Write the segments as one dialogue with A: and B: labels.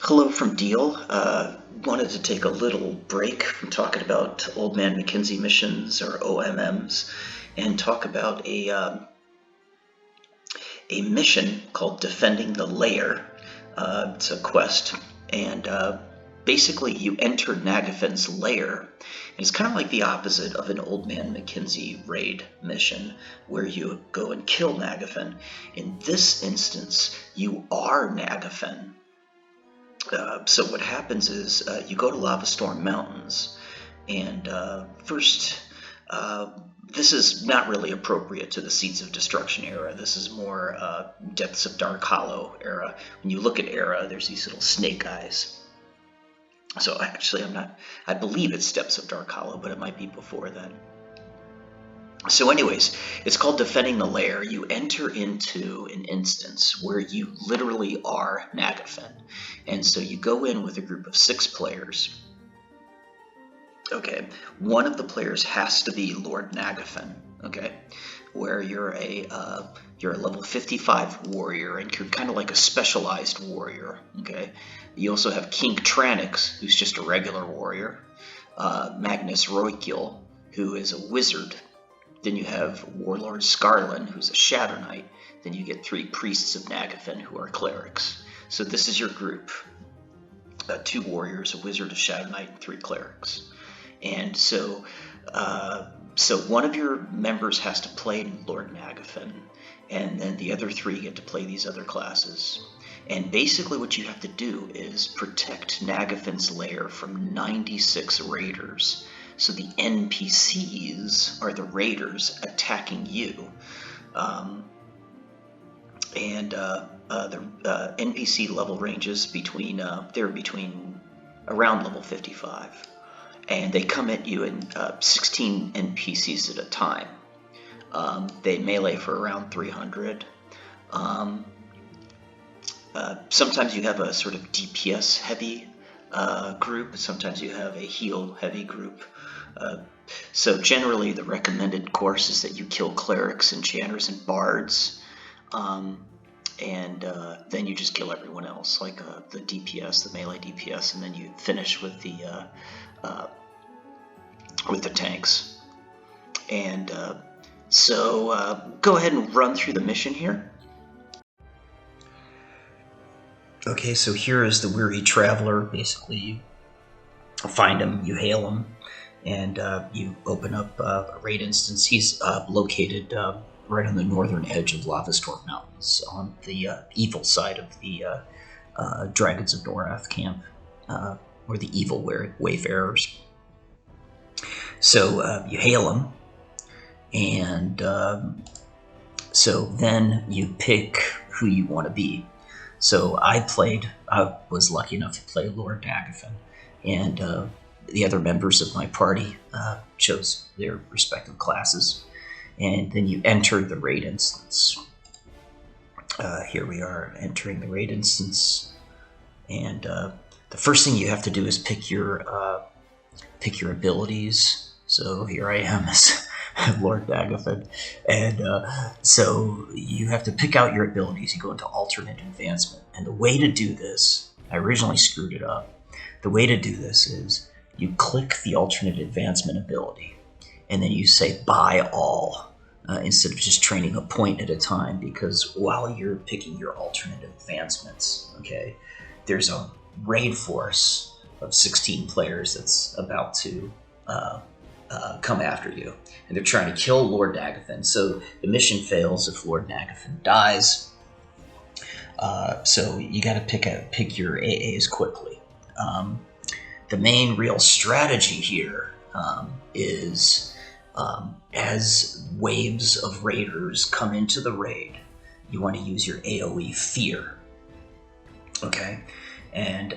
A: Hello from Deal. Wanted to take a little break from talking about Old Man McKinsey missions or OMMs and talk about a mission called Defending the Lair. It's a quest, and basically you enter Nagafen's lair, and it's kind of like the opposite of an Old Man McKinsey raid mission where you go and kill Nagafen. In this instance, you are Nagafen. So what happens is you go to Lava Storm Mountains, and first, this is not really appropriate to the Seeds of Destruction era. This is more Depths of Dark Hollow era. When you look at era, there's these little snake eyes. So actually, I believe it's Depths of Dark Hollow, but it might be before then. So anyways, it's called Defending the Lair. You enter into an instance where you literally are Nagafen. And so you go in with a group of 6 players. Okay, one of the players has to be Lord Nagafen, okay, where you're a level 55 warrior, and you're kind of like a specialized warrior, okay. You also have King Tranix, who's just a regular warrior, Magnus Roykil, who is a wizard. Then you have Warlord Scarlin, who's a Shadow Knight. Then you get 3 Priests of Nagafen, who are clerics. So this is your group. 2 warriors, a wizard, a Shadow Knight, and 3 clerics. And so one of your members has to play Lord Nagafen, and then the other 3 get to play these other classes. And basically what you have to do is protect Nagafen's lair from 96 raiders. So the NPCs are the raiders attacking you. The NPC level ranges between around level 55. And they come at you in 16 NPCs at a time. They melee for around 300. Sometimes you have a sort of DPS heavy group. Sometimes you have a heal heavy group. So generally the recommended course is that you kill clerics, enchanters, and bards. Then you just kill everyone else, like the DPS, the melee DPS, and then you finish with the tanks. And so go ahead and run through the mission here. Okay, so here is the weary traveler. Basically, you find him, you hail him, and you open up a raid instance. He's located right on the northern edge of Lava Storm Mountains, on the evil side of the Dragons of Norath camp, or the evil wayfarers. So you hail him, and so then you pick who you want to be. So I was lucky enough to play Lord Nagafen, and the other members of my party chose their respective classes, and then you enter the raid instance. Here we are entering the raid instance, and the first thing you have to do is pick your abilities. So here I am as Lord Nagafen, and so you have to pick out your abilities. You go into alternate advancement, and the way to do this, I originally screwed it up. The way to do this is you click the alternate advancement ability, and then you say buy all, instead of just training a point at a time, because while you're picking your alternate advancements, okay, there's a raid force of 16 players that's about to come after you, and they're trying to kill Lord Nagafen. So the mission fails if Lord Nagafen dies. So you got to pick your AAs quickly. The main real strategy here is as waves of raiders come into the raid, you want to use your AoE Fear. Okay? And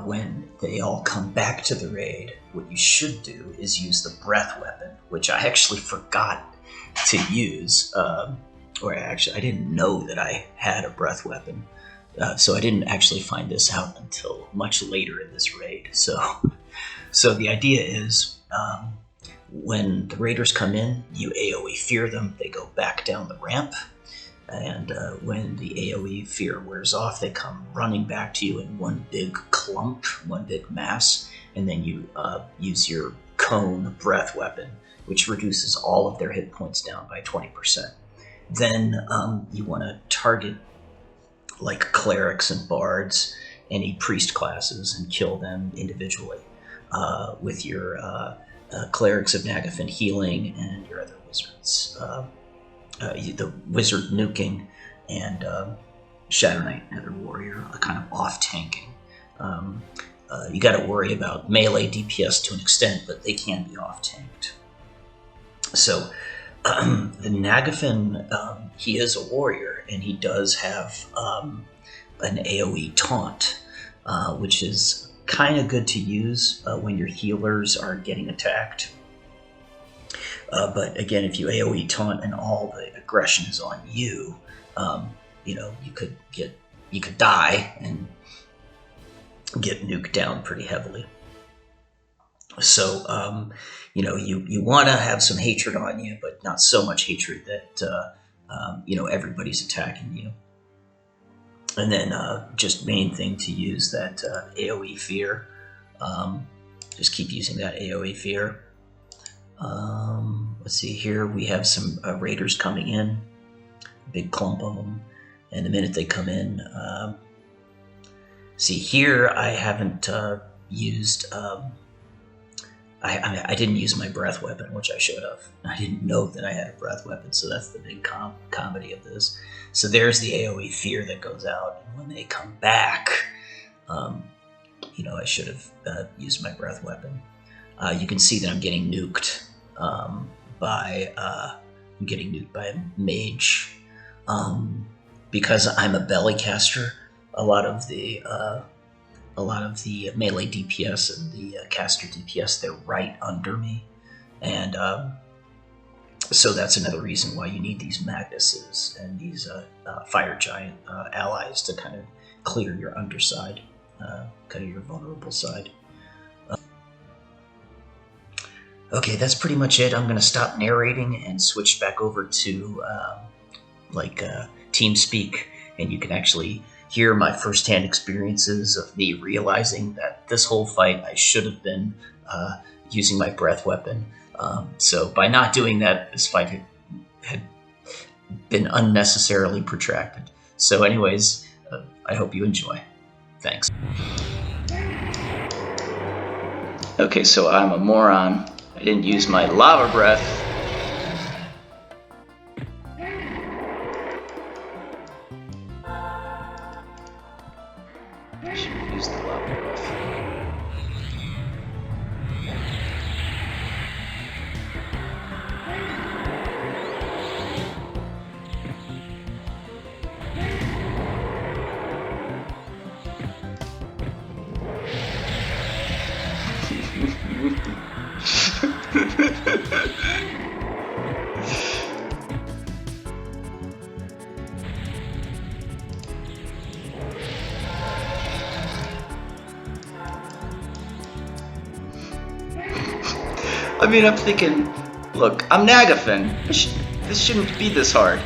A: when they all come back to the raid, what you should do is use the breath weapon, which I actually forgot to use. Or actually, I didn't know that I had a breath weapon. So I didn't actually find this out until much later in this raid. So the idea is when the raiders come in, you AoE Fear them. They go back down the ramp. And when the AoE fear wears off, they come running back to you in one big clump, one big mass, and then you use your cone breath weapon, which reduces all of their hit points down by 20%. Then you want to target like clerics and bards, any priest classes, and kill them individually with your clerics of Nagafen healing and your other wizards. The wizard nuking and Shadow Knight Nether Warrior kind of off-tanking. You got to worry about melee DPS to an extent, but they can be off-tanked. So the Nagafen, he is a warrior, and he does have an AoE taunt, which is kind of good to use when your healers are getting attacked. But again, if you AoE taunt and all the aggression is on you, you could die and get nuked down pretty heavily. So you want to have some hatred on you, but not so much hatred that everybody's attacking you. And then just main thing to use that AoE fear. Just keep using that AoE fear. Let's see here. We have some raiders coming in, a big clump of them, and the minute they come in, see here I haven't used. I didn't use my breath weapon, which I should have. I didn't know that I had a breath weapon, so that's the big comedy of this. So there's the AoE fear that goes out, and when they come back, I should have used my breath weapon. You can see that I'm getting nuked by a mage because I'm a belly caster. A lot of the melee DPS and the caster DPS, they're right under me, and so that's another reason why you need these Magnuses and these fire giant allies to kind of clear your underside, kind of your vulnerable side. Okay, that's pretty much it. I'm going to stop narrating and switch back over to TeamSpeak, and you can actually hear my firsthand experiences of me realizing that this whole fight I should have been using my breath weapon. So by not doing that, this fight had been unnecessarily protracted. So anyways, I hope you enjoy. Thanks. Okay, so I'm a moron. I didn't use my lava breath. I should have used the lava breath. I mean, I'm thinking, look, I'm Nagafen. This shouldn't be this hard.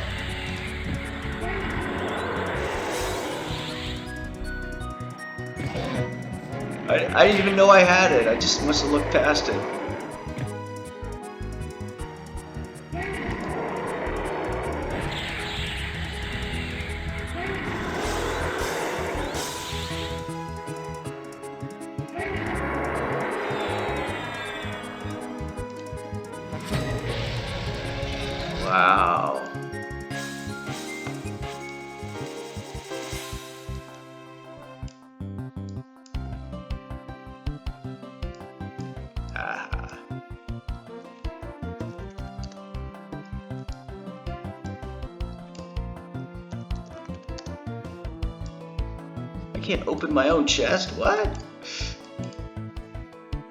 A: I didn't even know I had it. I just must have looked past it. Wow. Ah. I can't open my own chest? What?